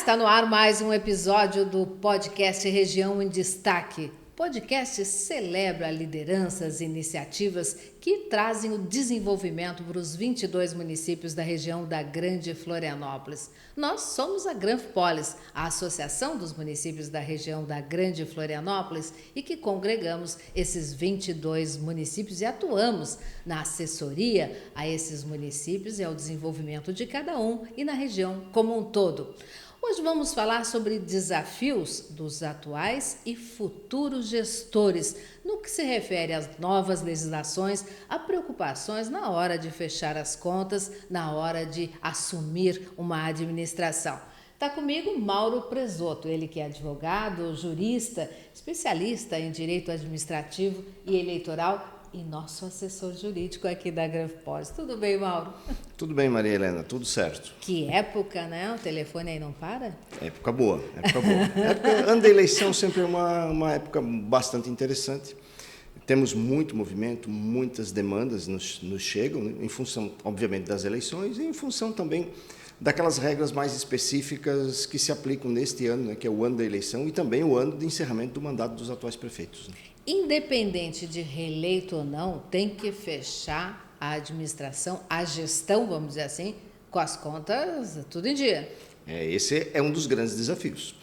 está no ar mais um episódio do podcast Região em Destaque. O podcast celebra lideranças e iniciativas que trazem o desenvolvimento para os 22 municípios da região da Grande Florianópolis. Nós somos a Granfpolis, a associação dos municípios da região da Grande Florianópolis e que congregamos esses 22 municípios e atuamos na assessoria a esses municípios e ao desenvolvimento de cada um e na região como um todo. Hoje vamos falar sobre desafios dos atuais e futuros gestores, no que se refere às novas legislações, a preocupações na hora de fechar as contas, na hora de assumir uma administração. Está comigo Mauro Presoto, ele que é advogado, jurista, especialista em direito administrativo e eleitoral e nosso assessor jurídico aqui da Granfpolis. Tudo bem, Mauro? Tudo bem, Maria Helena, tudo certo. Que época, né? O telefone aí não para? Época boa, época boa. Ano da eleição sempre é uma época bastante interessante. Temos muito movimento, muitas demandas nos chegam, né? Em função, obviamente, das eleições e em função também daquelas regras mais específicas que se aplicam neste ano, né? Que é o ano da eleição e também o ano de encerramento do mandato dos atuais prefeitos, né? Independente de reeleito ou não, tem que fechar a administração, a gestão, vamos dizer assim, com as contas tudo em dia. Esse é um dos grandes desafios.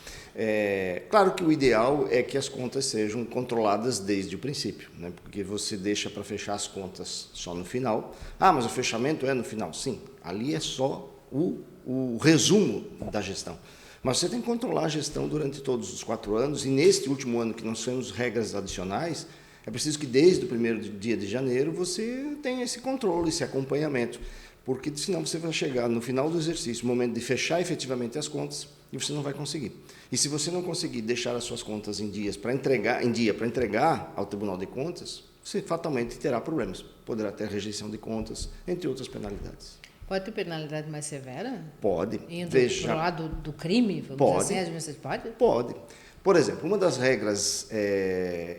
Claro que o ideal é que as contas sejam controladas desde o princípio, né? Porque você deixa para fechar as contas só no final. Ah, mas o fechamento é no final. Sim, ali é só o resumo da gestão. Mas você tem que controlar a gestão durante todos os 4 anos e neste último ano que nós temos regras adicionais, é preciso que desde o primeiro dia de janeiro você tenha esse controle, esse acompanhamento, porque senão você vai chegar no final do exercício, o momento de fechar efetivamente as contas e você não vai conseguir. E se você não conseguir deixar as suas contas em dia para entregar ao Tribunal de Contas, você fatalmente terá problemas. Poderá ter rejeição de contas, entre outras penalidades. Pode ter penalidade mais severa? Pode. Indo para o lado do crime, vamos dizer assim, pode? Pode. Por exemplo, uma das regras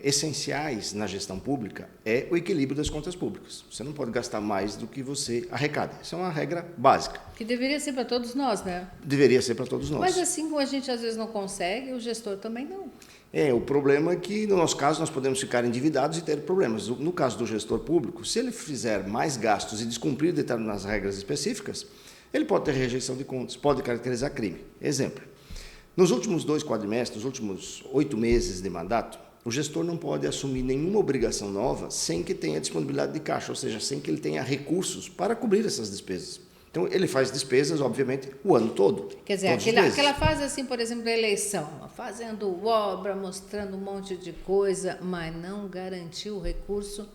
essenciais na gestão pública é o equilíbrio das contas públicas. Você não pode gastar mais do que você arrecada. Isso é uma regra básica. Que deveria ser para todos nós, né? Deveria ser para todos nós. Mas assim como a gente às vezes não consegue, o gestor também não. O problema é que, no nosso caso, nós podemos ficar endividados e ter problemas. No caso do gestor público, se ele fizer mais gastos e descumprir determinadas regras específicas, ele pode ter rejeição de contas, pode caracterizar crime. Exemplo, nos últimos 2 quadrimestres, nos últimos 8 meses de mandato, o gestor não pode assumir nenhuma obrigação nova sem que tenha disponibilidade de caixa, ou seja, sem que ele tenha recursos para cobrir essas despesas. Então, ele faz despesas, obviamente, o ano todo. Quer dizer, aquela fase, assim, por exemplo, da eleição, fazendo obra, mostrando um monte de coisa, mas não garantiu o recurso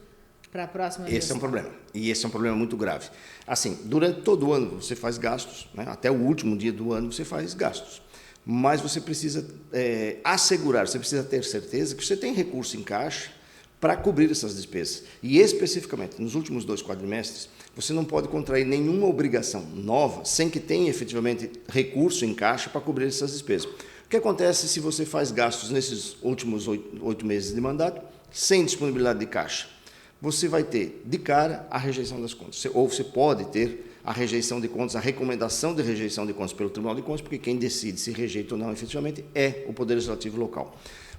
para a próxima gestão. Esse é um problema, e esse é um problema muito grave. Assim, durante todo o ano você faz gastos, né? Até o último dia do ano você faz gastos, mas você precisa assegurar, você precisa ter certeza que você tem recurso em caixa para cobrir essas despesas. E especificamente, nos últimos 2 quadrimestres, você não pode contrair nenhuma obrigação nova sem que tenha efetivamente recurso em caixa para cobrir essas despesas. O que acontece se você faz gastos nesses últimos 8 meses de mandato sem disponibilidade de caixa? Você vai ter, de cara, a rejeição das contas. Ou você pode ter a rejeição de contas, a recomendação de rejeição de contas pelo Tribunal de Contas, porque quem decide se rejeita ou não efetivamente é o Poder Legislativo local.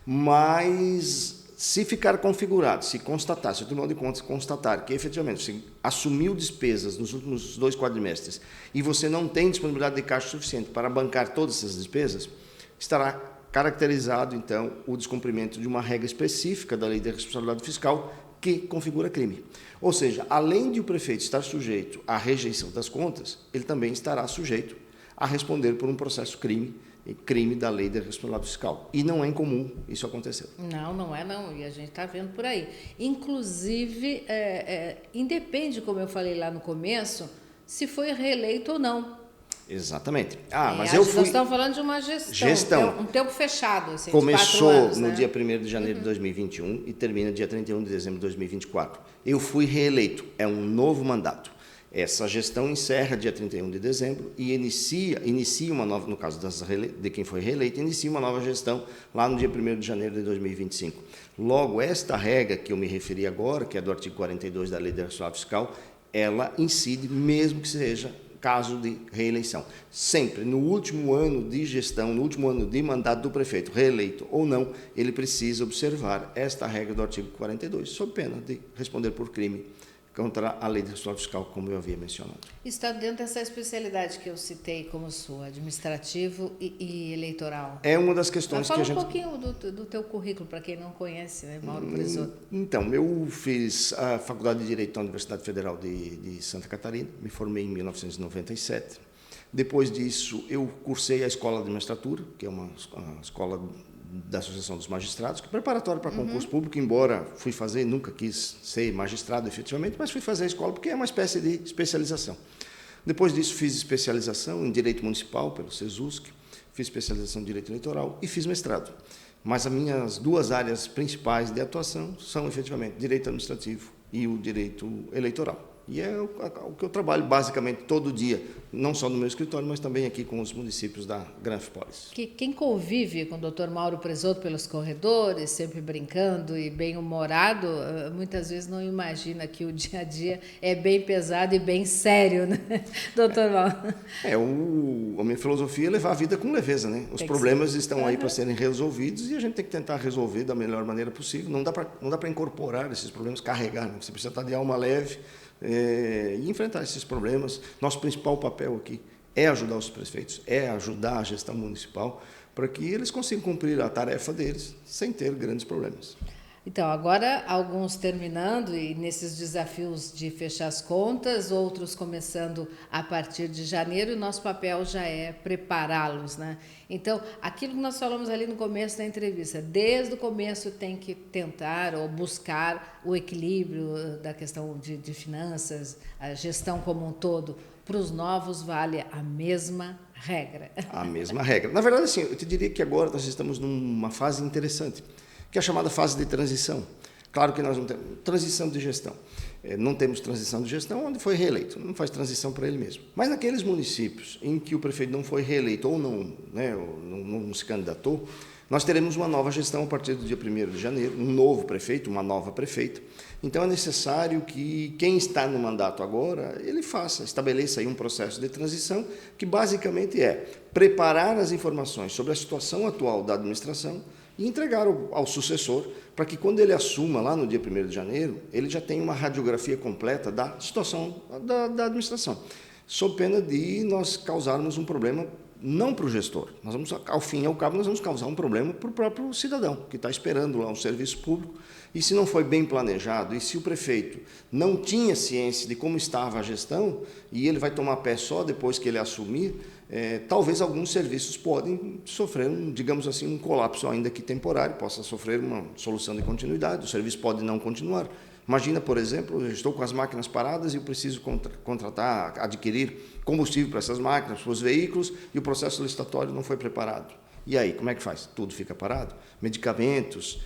Mas se ficar configurado, se o Tribunal de Contas constatar que efetivamente você assumiu despesas nos últimos 2 quadrimestres e você não tem disponibilidade de caixa suficiente para bancar todas essas despesas, estará caracterizado, então, o descumprimento de uma regra específica da Lei de Responsabilidade Fiscal que configura crime. Ou seja, além de o prefeito estar sujeito à rejeição das contas, ele também estará sujeito a responder por um processo crime da Lei de Responsabilidade Fiscal. E não é incomum isso acontecer. Não é não, e a gente está vendo por aí. Inclusive, independe, como eu falei lá no começo, se foi reeleito ou não. Exatamente. Nós estamos falando de uma gestão. Um tempo fechado. Assim, começou de 4 anos, no né? dia 1º de janeiro de 2021 e termina dia 31 de dezembro de 2024. Eu fui reeleito. É um novo mandato. Essa gestão encerra dia 31 de dezembro e inicia uma nova, no caso de quem foi reeleito, inicia uma nova gestão lá no dia 1º de janeiro de 2025. Logo, esta regra que eu me referi agora, que é do artigo 42 da Lei de Responsabilidade Fiscal, ela incide mesmo que seja caso de reeleição. Sempre, no último ano de gestão, no último ano de mandato do prefeito, reeleito ou não, ele precisa observar esta regra do artigo 42, sob pena de responder por crime contra a lei de responsabilidade fiscal, como eu havia mencionado. Está dentro dessa especialidade que eu citei como sua, administrativo e eleitoral. É uma das questões que a gente... Fala um pouquinho do teu currículo, para quem não conhece, né, Mauro Presoto. Então, eu fiz a Faculdade de Direito da Universidade Federal de Santa Catarina, me formei em 1997. Depois disso, eu cursei a Escola de Administratura, que é uma escola da Associação dos Magistrados, que é preparatório para concurso público, embora fui fazer, nunca quis ser magistrado efetivamente, mas fui fazer a escola porque é uma espécie de especialização. Depois disso, fiz especialização em Direito Municipal pelo SESUSC, fiz especialização em Direito Eleitoral e fiz mestrado. Mas as minhas duas áreas principais de atuação são, efetivamente, Direito Administrativo e o Direito Eleitoral. E é o que eu trabalho basicamente todo dia, não só no meu escritório, mas também aqui com os municípios da Granfipolis. Quem convive com o Dr. Mauro Presoto pelos corredores, sempre brincando e bem-humorado, muitas vezes não imagina que o dia a dia é bem pesado e bem sério, né, doutor Mauro? A minha filosofia é levar a vida com leveza, né? Os problemas estão aí para serem resolvidos e a gente tem que tentar resolver da melhor maneira possível. Não dá para incorporar esses problemas, carregar, né? Você precisa estar de alma leve, e enfrentar esses problemas. Nosso principal papel aqui é ajudar os prefeitos, é ajudar a gestão municipal para que eles consigam cumprir a tarefa deles sem ter grandes problemas. Então, agora alguns terminando e nesses desafios de fechar as contas, outros começando a partir de janeiro, e nosso papel já é prepará-los, né? Então, aquilo que nós falamos ali no começo da entrevista, desde o começo tem que tentar ou buscar o equilíbrio da questão de finanças, a gestão como um todo. Para os novos vale a mesma regra. A mesma regra. Na verdade, assim, eu te diria que agora nós estamos numa fase interessante, que é a chamada fase de transição. Claro que nós não temos transição de gestão. Não temos transição de gestão onde foi reeleito, não faz transição para ele mesmo. Mas naqueles municípios em que o prefeito não foi reeleito ou não, né, não se candidatou, nós teremos uma nova gestão a partir do dia 1º de janeiro, um novo prefeito, uma nova prefeita. Então é necessário que quem está no mandato agora, ele estabeleça aí um processo de transição que basicamente é preparar as informações sobre a situação atual da administração e entregar ao sucessor, para que quando ele assuma lá no dia 1º de janeiro, ele já tenha uma radiografia completa da situação da administração, sob pena de nós causarmos um problema não para o gestor. Nós vamos, ao fim e ao cabo, nós vamos causar um problema para o próprio cidadão, que está esperando lá um serviço público, e se não foi bem planejado, e se o prefeito não tinha ciência de como estava a gestão, e ele vai tomar pé só depois que ele assumir, talvez alguns serviços podem sofrer, digamos assim, um colapso ainda que temporário, possa sofrer uma solução de continuidade, o serviço pode não continuar. Imagina, por exemplo, eu estou com as máquinas paradas e eu preciso contratar, adquirir combustível para essas máquinas, para os veículos, e o processo licitatório não foi preparado. E aí, como é que faz? Tudo fica parado? Medicamentos,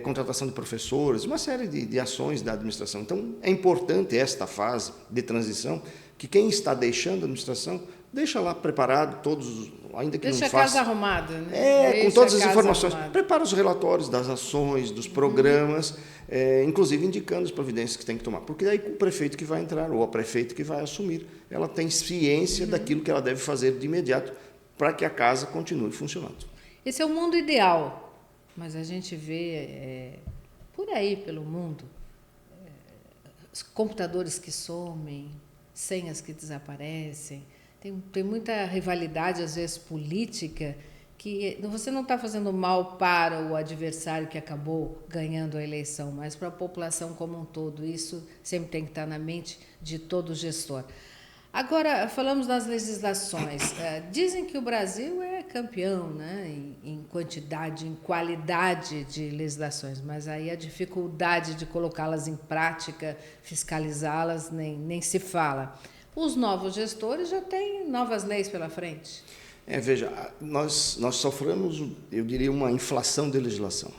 contratação de professores, uma série de ações da administração. Então, é importante esta fase de transição, que quem está deixando a administração, deixa lá preparado, todos, ainda que deixa não faça... Deixa a casa arrumada, né? Com todas as informações. Prepara os relatórios das ações, dos programas, inclusive indicando as providências que tem que tomar. Porque daí o prefeito que vai entrar, ou a prefeita que vai assumir, ela tem ciência daquilo que ela deve fazer de imediato para que a casa continue funcionando. Esse é o mundo ideal, mas a gente vê por aí, pelo mundo, computadores que somem, senhas que desaparecem. Tem muita rivalidade, às vezes, política, que você não está fazendo mal para o adversário que acabou ganhando a eleição, mas para a população como um todo. Isso sempre tem que estar na mente de todo gestor. Agora, falamos das legislações. Dizem que o Brasil é campeão, né, em quantidade, em qualidade de legislações, mas aí a dificuldade de colocá-las em prática, fiscalizá-las, nem se fala. Os novos gestores já têm novas leis pela frente. Veja, nós sofremos, eu diria, uma inflação de legislação.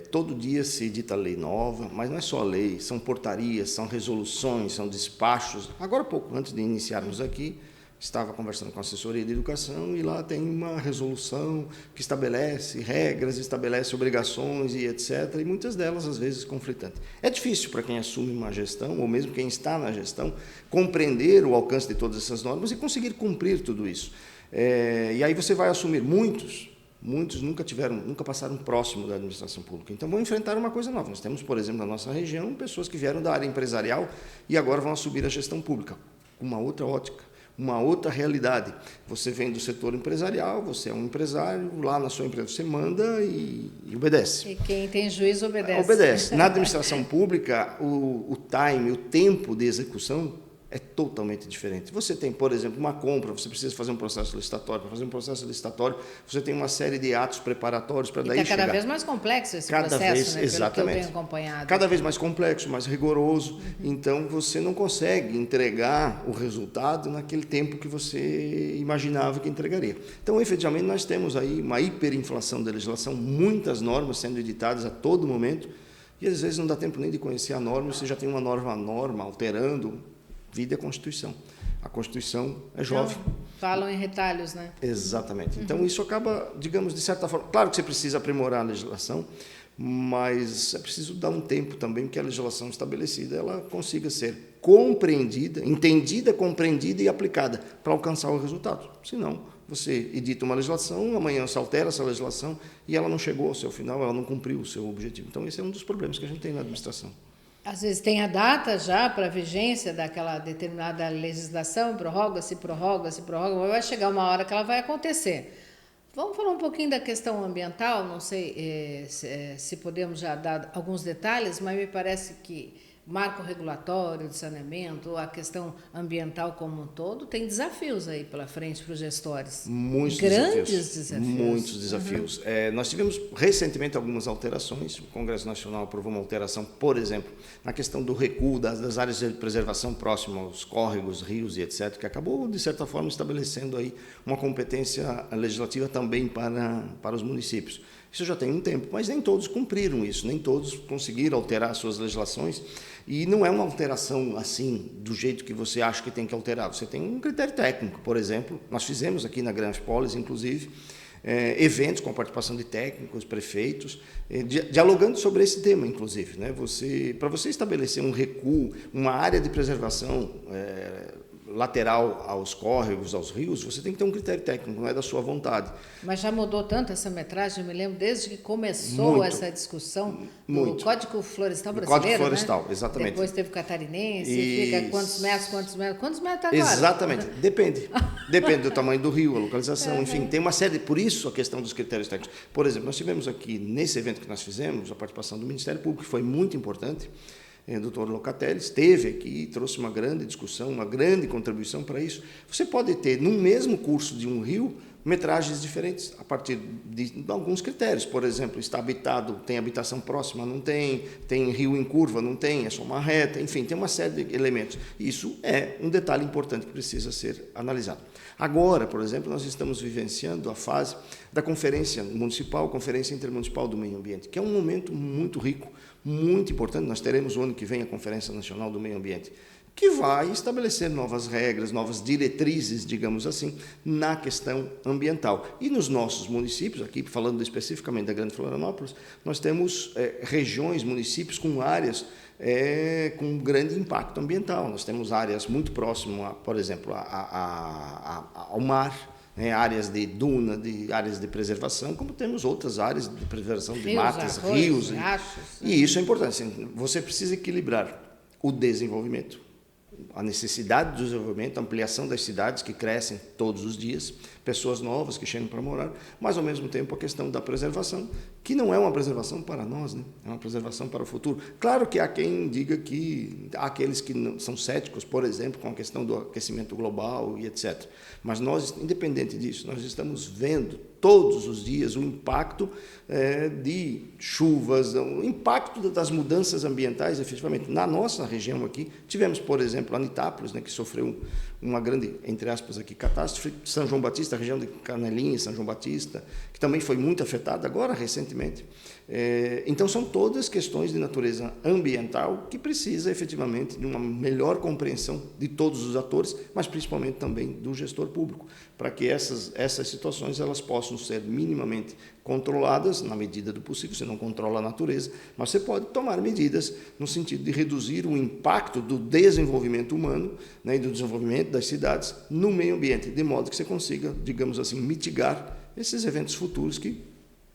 Todo dia se edita lei nova, mas não é só lei, são portarias, são resoluções, são despachos. Agora há pouco, antes de iniciarmos aqui, estava conversando com a assessoria de educação e lá tem uma resolução que estabelece regras, estabelece obrigações e etc. E muitas delas, às vezes, conflitantes. É difícil para quem assume uma gestão, ou mesmo quem está na gestão, compreender o alcance de todas essas normas e conseguir cumprir tudo isso. E aí você vai assumir muitos nunca passaram próximo da administração pública. Então, vão enfrentar uma coisa nova. Nós temos, por exemplo, na nossa região, pessoas que vieram da área empresarial e agora vão assumir a gestão pública, com uma outra ótica, uma outra realidade. Você vem do setor empresarial, você é um empresário, lá na sua empresa você manda e obedece. E quem tem juízo obedece. Obedece. Na administração pública, o time, o tempo de execução é totalmente diferente. Você tem, por exemplo, uma compra, você precisa fazer um processo licitatório. Para fazer um processo licitatório, você tem uma série de atos preparatórios para daí chegar. Está cada vez mais complexo esse processo, né? Exatamente. Pelo que eu tenho acompanhado. Cada vez mais complexo, mais rigoroso. Então, você não consegue entregar o resultado naquele tempo que você imaginava que entregaria. Então, efetivamente, nós temos aí uma hiperinflação da legislação, muitas normas sendo editadas a todo momento, e às vezes não dá tempo nem de conhecer a norma, você já tem uma norma alterando. Vida é a Constituição. A Constituição é jovem. Então, falam em retalhos, né? Exatamente. Então, isso acaba, digamos, de certa forma... Claro que você precisa aprimorar a legislação, mas é preciso dar um tempo também que a legislação estabelecida ela consiga ser compreendida, entendida, compreendida e aplicada para alcançar o resultado. Senão, você edita uma legislação, amanhã se altera essa legislação e ela não chegou ao seu final, ela não cumpriu o seu objetivo. Então, esse é um dos problemas que a gente tem na administração. Às vezes tem a data já para a vigência daquela determinada legislação, prorroga-se, mas vai chegar uma hora que ela vai acontecer. Vamos falar um pouquinho da questão ambiental, não sei se podemos já dar alguns detalhes, mas me parece que marco regulatório de saneamento, a questão ambiental como um todo, tem desafios aí pela frente para os gestores. Muitos desafios. Nós tivemos recentemente algumas alterações. O Congresso Nacional aprovou uma alteração, por exemplo, na questão do recuo das áreas de preservação próximas aos córregos, rios e etc., que acabou, de certa forma, estabelecendo aí uma competência legislativa também para os municípios. Isso já tem um tempo, mas nem todos cumpriram isso, nem todos conseguiram alterar suas legislações. E não é uma alteração assim, do jeito que você acha que tem que alterar. Você tem um critério técnico, por exemplo. Nós fizemos aqui na Granfpolis, inclusive, eventos com a participação de técnicos, prefeitos, dialogando sobre esse tema, inclusive. Né? Para você estabelecer um recuo, uma área de preservação lateral aos córregos, aos rios, você tem que ter um critério técnico, não é da sua vontade. Mas já mudou tanto essa metragem, eu me lembro, desde que começou essa discussão do Código Florestal Brasileiro, Código Florestal, né? Exatamente. Depois teve o catarinense, fica quantos metros está agora? Exatamente, depende do tamanho do rio, a localização, enfim, tem uma série, por isso a questão dos critérios técnicos. Por exemplo, nós tivemos aqui, nesse evento que nós fizemos, a participação do Ministério Público, que foi muito importante. O doutor Locatelli esteve aqui e trouxe uma grande discussão, uma grande contribuição para isso. Você pode ter, num mesmo curso de um rio, metragens diferentes, a partir de alguns critérios. Por exemplo, está habitado, tem habitação próxima, não tem rio em curva, não tem, é só uma reta, enfim, tem uma série de elementos. Isso é um detalhe importante que precisa ser analisado. Agora, por exemplo, nós estamos vivenciando a fase da Conferência Municipal, Conferência Intermunicipal do Meio Ambiente, que é um momento muito rico, muito importante. Nós teremos o ano que vem a Conferência Nacional do Meio Ambiente, que vai estabelecer novas regras, novas diretrizes, digamos assim, na questão ambiental. E nos nossos municípios, aqui falando especificamente da Grande Florianópolis, nós temos regiões, municípios com áreas com grande impacto ambiental. Nós temos áreas muito próximas, por exemplo, ao mar, áreas de duna, áreas de preservação, como temos outras áreas de preservação de matas, rios. E isso é importante. Assim, você precisa equilibrar o desenvolvimento, a necessidade do desenvolvimento, a ampliação das cidades que crescem todos os dias, pessoas novas que chegam para morar, mas, ao mesmo tempo, a questão da preservação, que não é uma preservação para nós, né? É uma preservação para o futuro. Claro que há quem diga que há aqueles que não, são céticos, por exemplo, com a questão do aquecimento global e etc. Mas nós, independente disso, nós estamos vendo todos os dias o impacto de chuvas, o impacto das mudanças ambientais, efetivamente. Na nossa região aqui, tivemos, por exemplo, a Anitápolis, né, que sofreu uma grande, entre aspas, aqui, catástrofe. São João Batista, a região de Canelinha, São João Batista, que também foi muito afetada agora, recentemente. Então, são todas questões de natureza ambiental que precisa, efetivamente, de uma melhor compreensão de todos os atores, mas principalmente também do gestor público, para que essas situações elas possam ser minimamente controladas na medida do possível. Você não controla a natureza, mas você pode tomar medidas no sentido de reduzir o impacto do desenvolvimento humano, né, e do desenvolvimento das cidades no meio ambiente, de modo que você consiga, digamos assim, mitigar esses eventos futuros que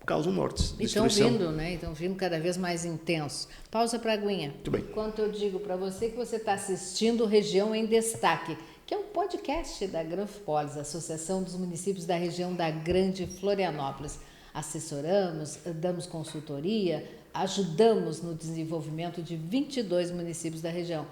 causam mortes, destruição. Estão vindo cada vez mais intensos. Pausa para a aguinha. Muito bem. Enquanto eu digo para você que você está assistindo Região em Destaque, que é um podcast da Granfopolis, Associação dos Municípios da Região da Grande Florianópolis. Assessoramos, damos consultoria, ajudamos no desenvolvimento de 22 municípios da região.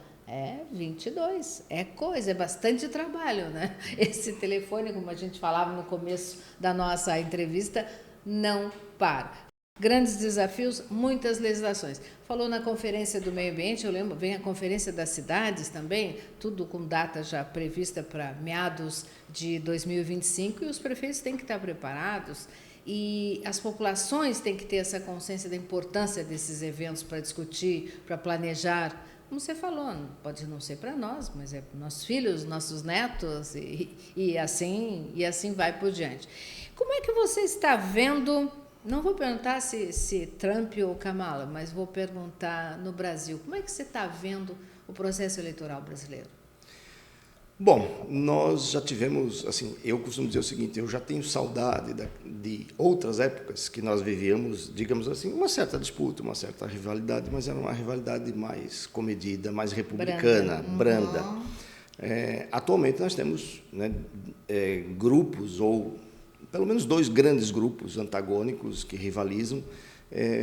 22. É coisa, é bastante trabalho, né? Esse telefone, como a gente falava no começo da nossa entrevista, não para. Grandes desafios, muitas legislações. Falou na Conferência do Meio Ambiente, eu lembro, vem a Conferência das Cidades também, tudo com data já prevista para meados de 2025, e os prefeitos têm que estar preparados, e as populações têm que ter essa consciência da importância desses eventos para discutir, para planejar. Como você falou, pode não ser para nós, mas é para nossos filhos, nossos netos, e assim vai por diante. Como é que você está vendo, não vou perguntar se Trump ou Kamala, mas vou perguntar no Brasil, como é que você está vendo o processo eleitoral brasileiro? Bom, nós já tivemos, assim, eu costumo dizer o seguinte, eu já tenho saudade de outras épocas que nós vivíamos, digamos assim, uma certa disputa, uma certa rivalidade, mas era uma rivalidade mais comedida, mais republicana, branda. Atualmente nós temos, né, grupos, ou pelo menos 2 grandes grupos antagônicos que rivalizam,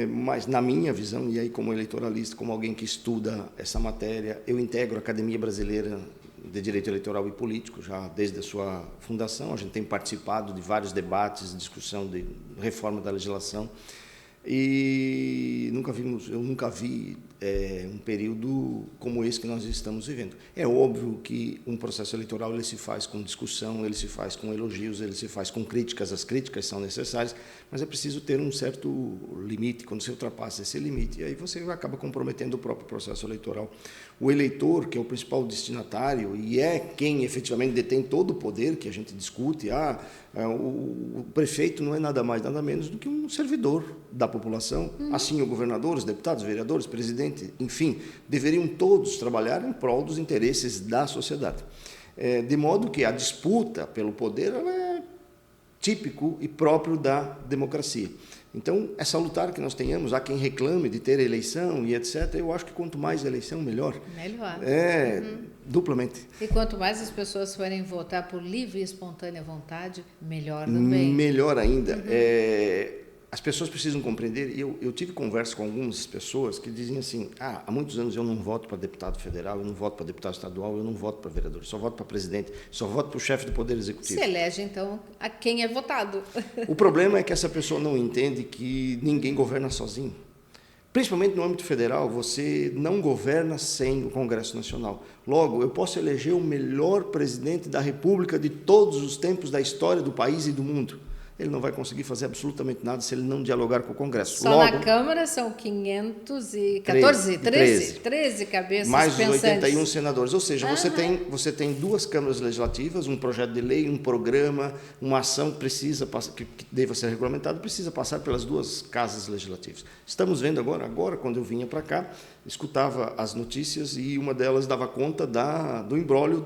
mas na minha visão, e aí como eleitoralista, como alguém que estuda essa matéria, eu integro a Academia Brasileira de Direito Eleitoral e Político, já desde a sua fundação. A gente tem participado de vários debates, discussão de reforma da legislação, e eu nunca vi um período como esse que nós estamos vivendo. É óbvio que um processo eleitoral ele se faz com discussão, ele se faz com elogios, ele se faz com críticas, as críticas são necessárias, mas é preciso ter um certo limite. Quando você ultrapassa esse limite, aí você acaba comprometendo o próprio processo eleitoral. O eleitor, que é o principal destinatário e é quem efetivamente detém todo o poder que a gente discute, o prefeito não é nada mais, nada menos do que um servidor da população, assim o governador, os deputados, vereadores, presidente, enfim, deveriam todos trabalhar em prol dos interesses da sociedade. De modo que a disputa pelo poder ela é típico e próprio da democracia. Então, é salutar que nós tenhamos, há quem reclame de ter eleição e etc. Eu acho que quanto mais eleição, melhor. Melhor. Duplamente. E quanto mais as pessoas forem votar por livre e espontânea vontade, melhor também. Melhor ainda. As pessoas precisam compreender, e eu tive conversa com algumas pessoas que diziam assim, há muitos anos eu não voto para deputado federal, eu não voto para deputado estadual, eu não voto para vereador, só voto para presidente, só voto para o chefe do Poder Executivo. Se elege, então, a quem é votado. O problema é que essa pessoa não entende que ninguém governa sozinho. Principalmente no âmbito federal, você não governa sem o Congresso Nacional. Logo, eu posso eleger o melhor presidente da República de todos os tempos da história do país e do mundo. Ele não vai conseguir fazer absolutamente nada se ele não dialogar com o Congresso. Só na Câmara são 13 cabeças mais pensantes. Mais os 81 senadores. Ou seja, você tem 2 câmaras legislativas, um projeto de lei, um programa, uma ação que deva ser regulamentada, precisa passar pelas 2 casas legislativas. Estamos vendo agora quando eu vinha para cá, escutava as notícias e uma delas dava conta do imbróglio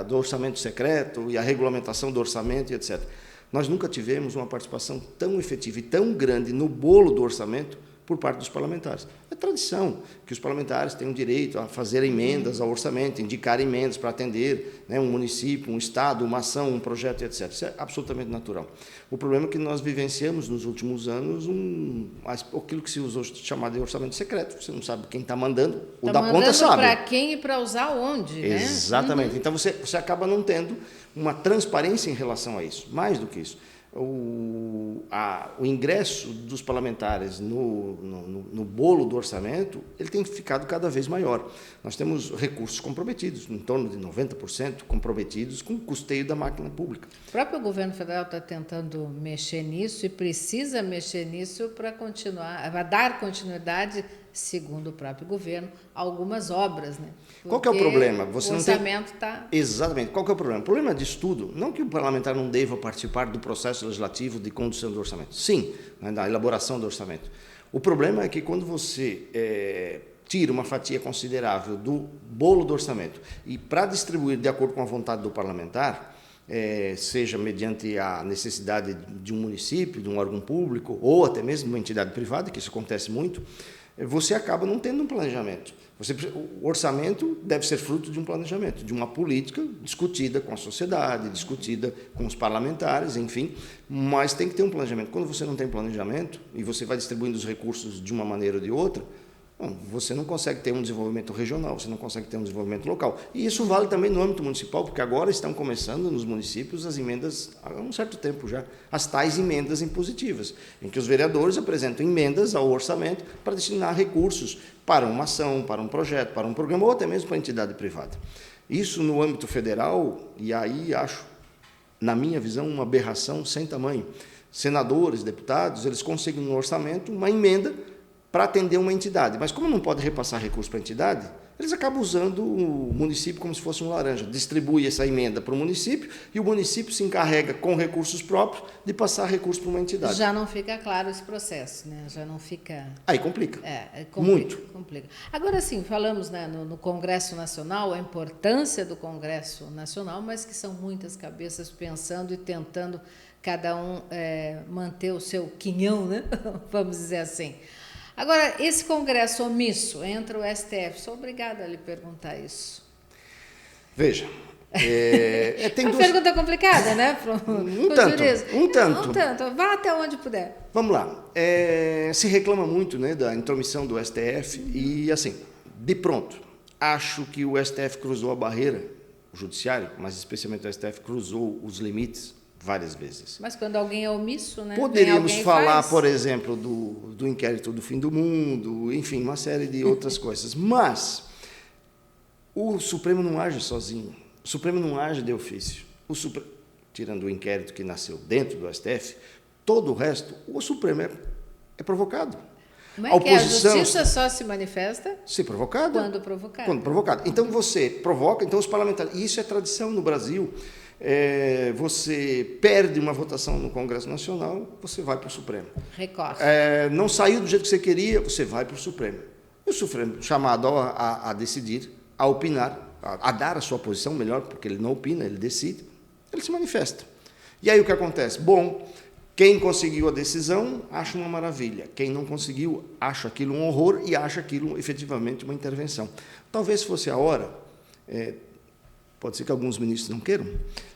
do orçamento secreto e a regulamentação do orçamento e etc. Nós nunca tivemos uma participação tão efetiva e tão grande no bolo do orçamento por parte dos parlamentares. É tradição que os parlamentares tenham direito a fazer emendas ao orçamento, indicar emendas para atender, né, um município, um estado, uma ação, um projeto, etc. Isso é absolutamente natural. O problema é que nós vivenciamos nos últimos anos aquilo que se usou chamar de orçamento secreto. Você não sabe quem está mandando, o da ponta sabe. Para quem e para usar onde, né? Exatamente. Então você acaba não tendo uma transparência em relação a isso. Mais do que isso. o ingresso dos parlamentares no bolo do orçamento, ele tem ficado cada vez maior. Nós temos recursos comprometidos, em torno de 90% comprometidos com o custeio da máquina pública. O próprio governo federal está tentando mexer nisso e precisa mexer nisso para continuar, para dar continuidade, segundo o próprio governo, a algumas obras, né? Qual que é o problema? Você o orçamento está... Exatamente. Qual que é o problema? O problema disso tudo, não que o parlamentar não deva participar do processo legislativo de condução do orçamento. Sim, né, da elaboração do orçamento. O problema é que quando você tira uma fatia considerável do bolo do orçamento e para distribuir de acordo com a vontade do parlamentar, seja mediante a necessidade de um município, de um órgão público, ou até mesmo de uma entidade privada, que isso acontece muito, você acaba não tendo um planejamento. O orçamento deve ser fruto de um planejamento, de uma política discutida com a sociedade, discutida com os parlamentares, enfim, mas tem que ter um planejamento. Quando você não tem planejamento e você vai distribuindo os recursos de uma maneira ou de outra, você não consegue ter um desenvolvimento regional, você não consegue ter um desenvolvimento local. E isso vale também no âmbito municipal, porque agora estão começando nos municípios as emendas, há um certo tempo já, as tais emendas impositivas, em que os vereadores apresentam emendas ao orçamento para destinar recursos para uma ação, para um projeto, para um programa, ou até mesmo para a entidade privada. Isso no âmbito federal, e aí acho, na minha visão, uma aberração sem tamanho. Senadores, deputados, eles conseguem no orçamento uma emenda para atender uma entidade. Mas como não pode repassar recursos para a entidade, eles acabam usando o município como se fosse um laranja. Distribui essa emenda para o município e o município se encarrega com recursos próprios de passar recursos para uma entidade. Já não fica claro esse processo, né? Já não fica... Aí complica. Complica, muito. Complica. Agora sim, falamos, né, no Congresso Nacional, a importância do Congresso Nacional, mas que são muitas cabeças pensando e tentando cada um manter o seu quinhão, né? Vamos dizer assim. Agora, esse Congresso omisso, entra o STF, sou obrigada a lhe perguntar isso. Veja, tem uma pergunta complicada, né? Um tanto. Vá até onde puder. Vamos lá. Se reclama muito, né, da intromissão do STF e, assim, de pronto, acho que o STF cruzou a barreira, o Judiciário, mas especialmente o STF, cruzou os limites várias vezes. Mas quando alguém é omisso, né? Poderíamos falar, por exemplo, do inquérito do fim do mundo, enfim, uma série de outras coisas. Mas o Supremo não age sozinho. O Supremo não age de ofício. Tirando o inquérito que nasceu dentro do STF, todo o resto, o Supremo é provocado. Como é que a justiça só se manifesta? Se provocada. Quando provocada. Quando provocada. Então você provoca, então os parlamentares. E isso é tradição no Brasil. Você perde uma votação no Congresso Nacional, você vai para o Supremo. Recorre. Não saiu do jeito que você queria, você vai para o Supremo. E o Supremo, chamado a decidir, a opinar, a dar a sua posição, melhor, porque ele não opina, ele decide, ele se manifesta. E aí o que acontece? Bom, quem conseguiu a decisão acha uma maravilha, quem não conseguiu acha aquilo um horror e acha aquilo efetivamente uma intervenção. Talvez fosse a hora... Pode ser que alguns ministros não queiram,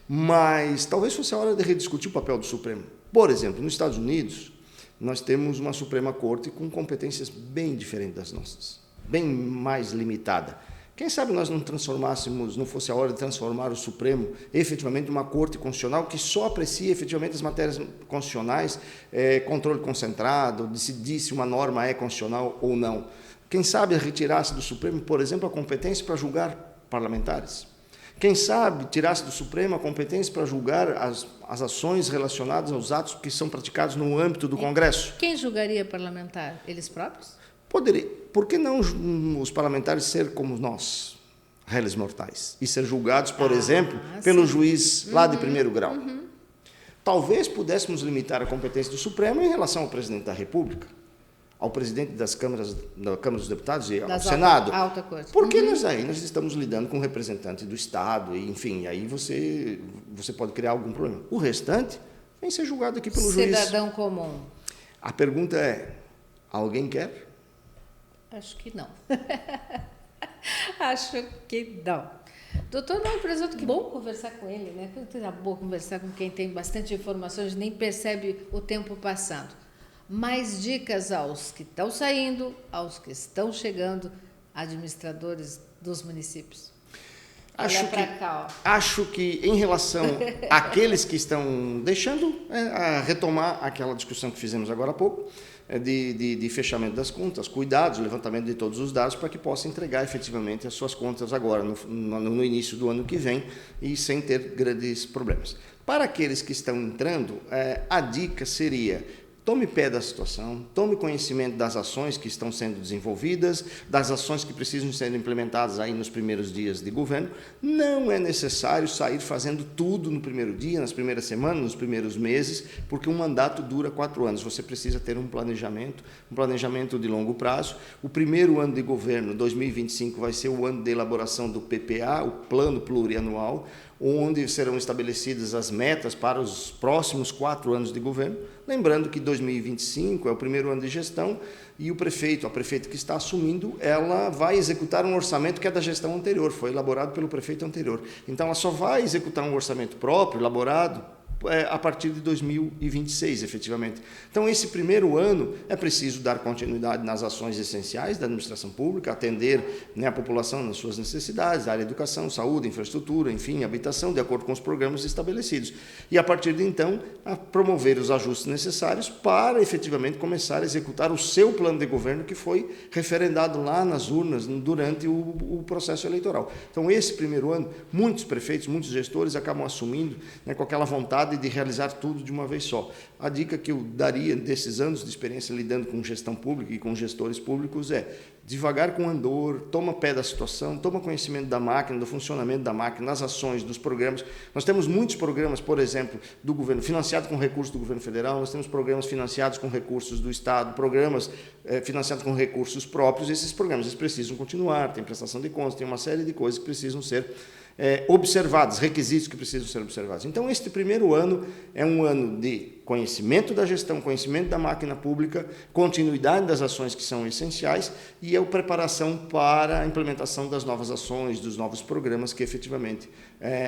mas talvez fosse a hora de rediscutir o papel do Supremo. Por exemplo, nos Estados Unidos, nós temos uma Suprema Corte com competências bem diferentes das nossas, bem mais limitada. Quem sabe nós não fosse a hora de transformar o Supremo efetivamente numa Corte Constitucional que só aprecia efetivamente as matérias constitucionais, controle concentrado, decidir se uma norma é constitucional ou não. Quem sabe retirasse do Supremo, por exemplo, a competência para julgar parlamentares. Quem sabe tirasse do Supremo a competência para julgar as ações relacionadas aos atos que são praticados no âmbito do Congresso. Quem julgaria parlamentar? Eles próprios? Poderia. Por que não os parlamentares ser como nós, réis mortais, e ser julgados, por exemplo, pelo juiz lá de primeiro grau? Talvez pudéssemos limitar a competência do Supremo em relação ao presidente da República, ao presidente da Câmara dos Deputados e ao Senado. Alta Corte. Porque nós estamos lidando com um representante do Estado, e, enfim, aí você pode criar algum problema. O restante vem ser julgado aqui pelo juiz. Cidadão comum. A pergunta é, alguém quer? Acho que não. Acho que não. Doutor, não, presunto, que bom conversar com ele, né? É bom conversar com quem tem bastante informações, nem percebe o tempo passando. Mais dicas aos que estão saindo, aos que estão chegando, administradores dos municípios. Acho que em relação àqueles que estão deixando, a retomar aquela discussão que fizemos agora há pouco, de fechamento das contas, cuidados, levantamento de todos os dados para que possa entregar efetivamente as suas contas agora, no início do ano que vem, e sem ter grandes problemas. Para aqueles que estão entrando, a dica seria: tome pé da situação, tome conhecimento das ações que estão sendo desenvolvidas, das ações que precisam ser implementadas aí nos primeiros dias de governo. Não é necessário sair fazendo tudo no primeiro dia, nas primeiras semanas, nos primeiros meses, porque um mandato dura 4 anos. Você precisa ter um planejamento de longo prazo. O primeiro ano de governo, 2025, vai ser o ano de elaboração do PPA, o Plano Plurianual, onde serão estabelecidas as metas para os próximos 4 anos de governo. Lembrando que 2025 é o primeiro ano de gestão e a prefeita que está assumindo, ela vai executar um orçamento que é da gestão anterior, foi elaborado pelo prefeito anterior. Então, ela só vai executar um orçamento próprio, elaborado, a partir de 2026, efetivamente. Então, esse primeiro ano é preciso dar continuidade nas ações essenciais da administração pública, atender a população nas suas necessidades, área de educação, saúde, infraestrutura, enfim, habitação, de acordo com os programas estabelecidos. E, a partir de então, promover os ajustes necessários para, efetivamente, começar a executar o seu plano de governo que foi referendado lá nas urnas durante o processo eleitoral. Então, esse primeiro ano, muitos prefeitos, muitos gestores acabam assumindo com aquela vontade de realizar tudo de uma vez só. A dica que eu daria desses anos de experiência lidando com gestão pública e com gestores públicos é: devagar com andor, toma pé da situação, toma conhecimento da máquina, do funcionamento da máquina, das ações, dos programas. Nós temos muitos programas, por exemplo, do governo, financiados com recursos do governo federal, nós temos programas financiados com recursos do Estado, programas financiados com recursos próprios. Esses programas eles precisam continuar, tem prestação de contas, tem uma série de coisas que precisam ser observados, requisitos que precisam ser observados. Então, este primeiro ano é um ano de conhecimento da gestão, conhecimento da máquina pública, continuidade das ações que são essenciais e a preparação para a implementação das novas ações, dos novos programas que efetivamente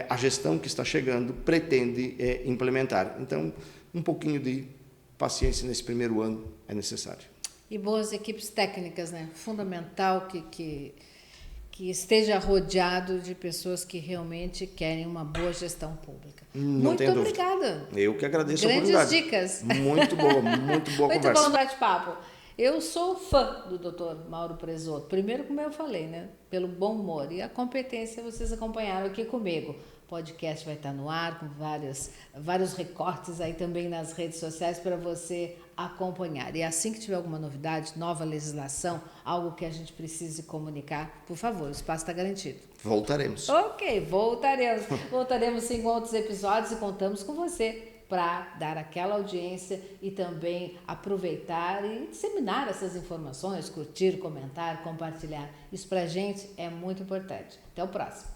a gestão que está chegando pretende implementar. Então, um pouquinho de paciência nesse primeiro ano é necessário. E boas equipes técnicas, né? Fundamental que esteja rodeado de pessoas que realmente querem uma boa gestão pública. Muito obrigada. Eu que agradeço a oportunidade. Grandes dicas. Muito boa muito conversa. Muito bom bate-papo. Eu sou fã do Dr. Mauro Presoto. Primeiro, como eu falei, né? Pelo bom humor. E a competência vocês acompanharam aqui comigo. O podcast vai estar no ar com vários recortes aí também nas redes sociais para você acompanhar. E assim que tiver alguma novidade, nova legislação, algo que a gente precise comunicar, por favor, o espaço está garantido. Voltaremos. Ok, voltaremos. Voltaremos sim com outros episódios e contamos com você para dar aquela audiência e também aproveitar e disseminar essas informações, curtir, comentar, compartilhar. Isso para a gente é muito importante. Até o próximo.